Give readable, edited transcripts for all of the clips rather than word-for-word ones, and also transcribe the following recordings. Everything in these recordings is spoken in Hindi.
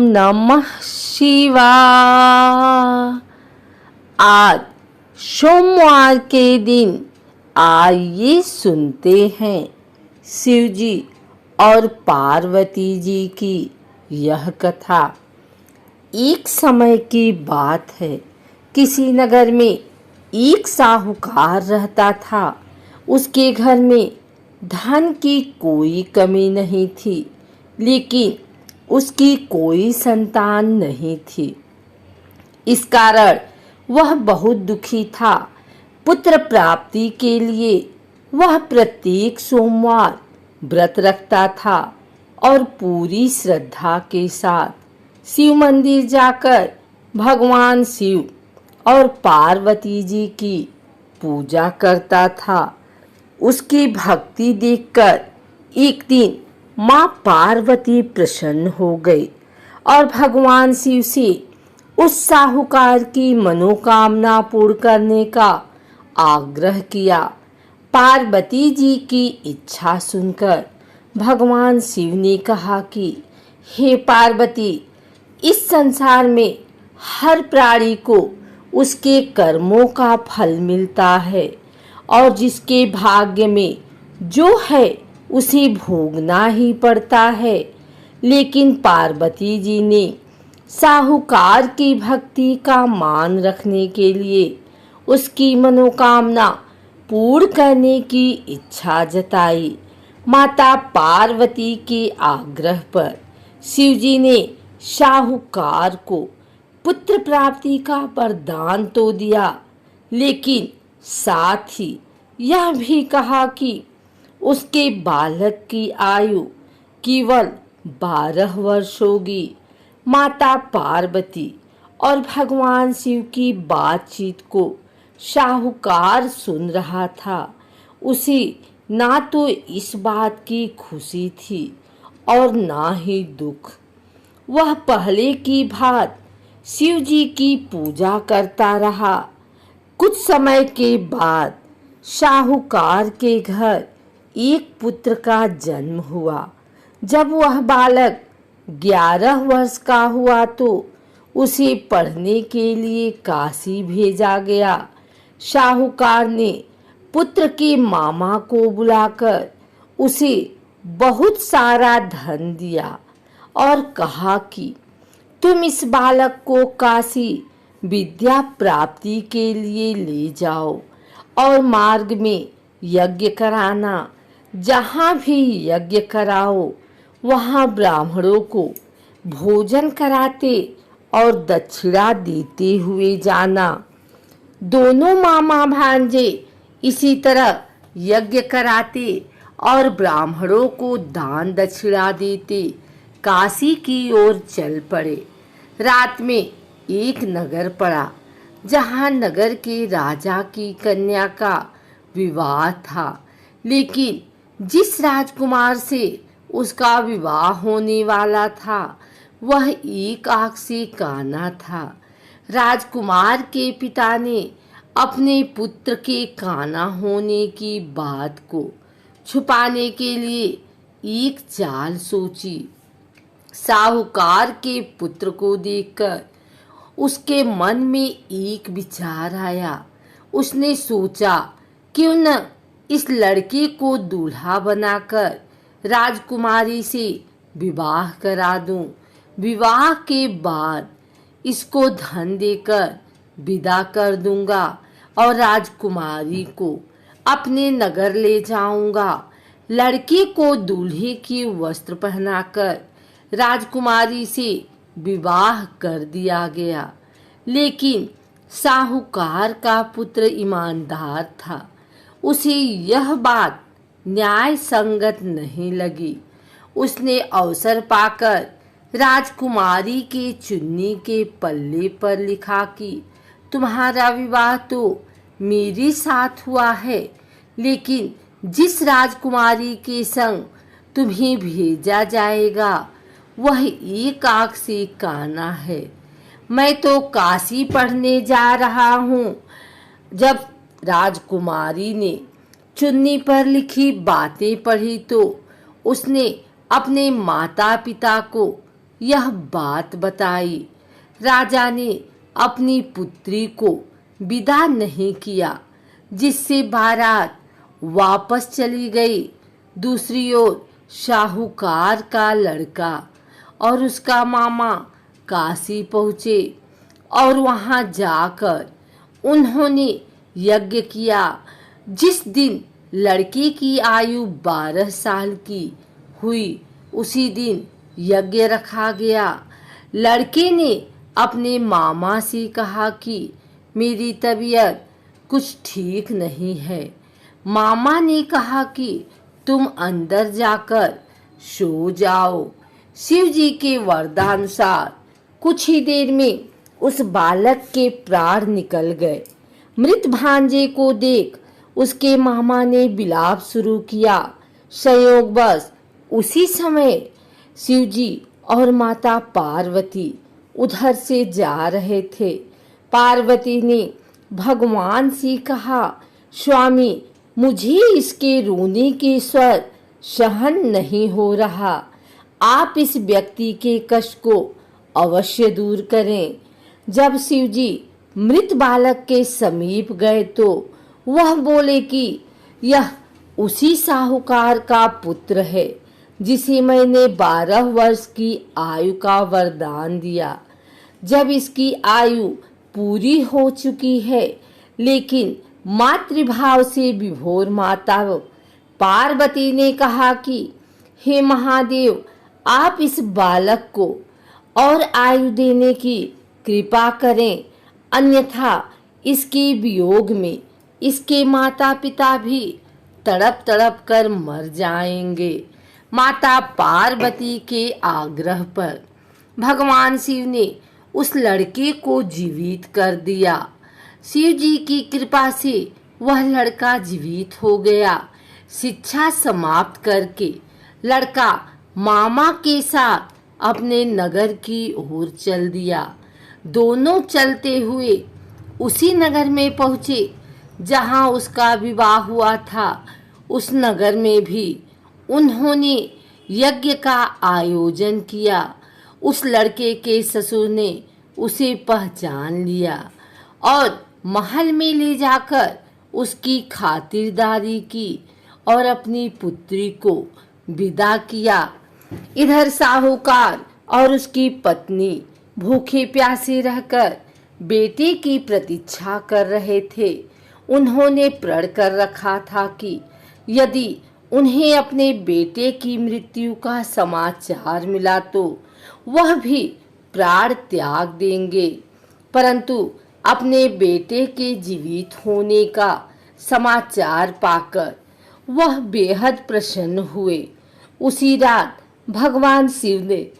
नमः शिवाय। आज सोमवार के दिन आइए सुनते हैं शिव जी और पार्वती जी की यह कथा। एक समय की बात है, किसी नगर में एक साहूकार रहता था। उसके घर में धन की कोई कमी नहीं थी, लेकिन उसकी कोई संतान नहीं थी। इस कारण वह बहुत दुखी था। पुत्र प्राप्ति के लिए वह प्रत्येक सोमवार व्रत रखता था और पूरी श्रद्धा के साथ शिव मंदिर जाकर भगवान शिव और पार्वती जी की पूजा करता था। उसकी भक्ति देखकर एक दिन माँ पार्वती प्रसन्न हो गई और भगवान शिव से उस साहूकार की मनोकामना पूर्ण करने का आग्रह किया। पार्वती जी की इच्छा सुनकर भगवान शिव ने कहा कि हे पार्वती, इस संसार में हर प्राणी को उसके कर्मों का फल मिलता है और जिसके भाग्य में जो है उसे भोगना ही पड़ता है। लेकिन पार्वती जी ने साहूकार की भक्ति का मान रखने के लिए उसकी मनोकामना पूर्ण करने की इच्छा जताई। माता पार्वती के आग्रह पर शिव जी ने साहूकार को पुत्र प्राप्ति का वरदान तो दिया, लेकिन साथ ही यह भी कहा कि उसके बालक की आयु केवल 12 वर्ष होगी। माता पार्वती और भगवान शिव की बातचीत को साहूकार सुन रहा था। उसे ना तो इस बात की खुशी थी और ना ही दुख। वह पहले की भांति शिव जी की पूजा करता रहा। कुछ समय के बाद साहूकार के घर एक पुत्र का जन्म हुआ। जब वह बालक 11 वर्ष का हुआ तो उसे पढ़ने के लिए काशी भेजा गया। साहूकार ने पुत्र के मामा को बुलाकर उसे बहुत सारा धन दिया और कहा कि तुम इस बालक को काशी विद्या प्राप्ति के लिए ले जाओ और मार्ग में यज्ञ कराना। जहाँ भी यज्ञ कराओ वहाँ ब्राह्मणों को भोजन कराते और दक्षिणा देते हुए जाना। दोनों मामा भांजे इसी तरह यज्ञ कराते और ब्राह्मणों को दान दक्षिणा देते काशी की ओर चल पड़े। रात में एक नगर पड़ा, जहाँ नगर के राजा की कन्या का विवाह था, लेकिन जिस राजकुमार से उसका विवाह होने वाला था वह एक आंख से काना था। राजकुमार के पिता ने अपने पुत्र के काना होने की बात को छुपाने के लिए एक चाल सोची। साहूकार के पुत्र को देखकर उसके मन में एक विचार आया। उसने सोचा, क्यों न इस लड़के को दूल्हा बनाकर राजकुमारी से विवाह करा दूं। विवाह के बाद इसको धन देकर विदा कर दूंगा और राजकुमारी को अपने नगर ले जाऊंगा। लड़के को दूल्हे की वस्त्र पहनाकर राजकुमारी से विवाह कर दिया गया। लेकिन साहूकार का पुत्र ईमानदार था। उसे यह बात न्याय संगत नहीं लगी। उसने अवसर पाकर राजकुमारी के चुन्नी के पल्ले पर लिखा कि तुम्हारा विवाह तो मेरे साथ हुआ है, लेकिन जिस राजकुमारी के संग तुम्हें भेजा जाएगा वह एक आंख से काना है। मैं तो काशी पढ़ने जा रहा हूँ। जब राजकुमारी ने चुन्नी पर लिखी बातें पढ़ी तो उसने अपने माता पिता को यह बात बताई। राजा ने अपनी पुत्री को विदा नहीं किया, जिससे बारात वापस चली गई। दूसरी ओर साहूकार का लड़का और उसका मामा काशी पहुँचे और वहाँ जाकर उन्होंने यज्ञ किया। जिस दिन लड़के की आयु 12 साल की हुई, उसी दिन यज्ञ रखा गया। लड़के ने अपने मामा से कहा कि मेरी तबीयत कुछ ठीक नहीं है। मामा ने कहा कि तुम अंदर जाकर सो जाओ। शिव जी के वरदानुसार कुछ ही देर में उस बालक के प्राण निकल गए। मृत भांजे को देख उसके मामा ने विलाप शुरू किया। संयोगवश उसी समय शिवजी और माता पार्वती उधर से जा रहे थे। पार्वती ने भगवान से कहा, स्वामी, मुझे इसके रोने के स्वर सहन नहीं हो रहा। आप इस व्यक्ति के कष्ट को अवश्य दूर करें। जब शिवजी मृत बालक के समीप गए तो वह बोले कि यह उसी साहूकार का पुत्र है जिसे मैंने 12 वर्ष की आयु का वरदान दिया। जब इसकी आयु पूरी हो चुकी है, लेकिन मातृभाव से विभोर माता पार्वती ने कहा कि हे महादेव, आप इस बालक को और आयु देने की कृपा करें, अन्यथा इसके वियोग में इसके माता पिता भी तड़प तड़प कर मर जाएंगे। माता पार्वती के आग्रह पर भगवान शिव ने उस लड़के को जीवित कर दिया। शिव जी की कृपा से वह लड़का जीवित हो गया। शिक्षा समाप्त करके लड़का मामा के साथ अपने नगर की ओर चल दिया। दोनों चलते हुए उसी नगर में पहुँचे जहाँ उसका विवाह हुआ था। उस नगर में भी उन्होंने यज्ञ का आयोजन किया। उस लड़के के ससुर ने उसे पहचान लिया और महल में ले जाकर उसकी खातिरदारी की और अपनी पुत्री को विदा किया। इधर साहूकार और उसकी पत्नी भूखे प्यासे रहकर बेटे की प्रतीक्षा कर रहे थे। उन्होंने प्रण कर रखा था कि यदि उन्हें अपने बेटे की मृत्यु का समाचार मिला तो वह भी प्राण त्याग देंगे। परंतु अपने बेटे के जीवित होने का समाचार पाकर वह बेहद प्रसन्न हुए। उसी रात भगवान शिव ने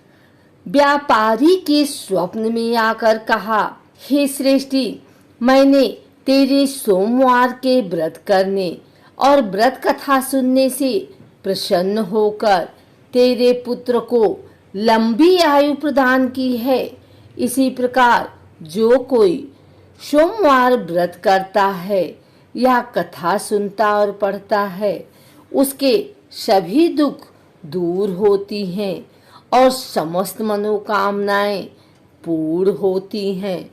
व्यापारी के स्वप्न में आकर कहा, हे श्रेष्ठी, मैंने तेरे सोमवार के व्रत करने और व्रत कथा सुनने से प्रसन्न होकर तेरे पुत्र को लंबी आयु प्रदान की है। इसी प्रकार जो कोई सोमवार व्रत करता है या कथा सुनता और पढ़ता है, उसके सभी दुख दूर होती हैं और समस्त मनोकामनाएं पूर्ण होती हैं।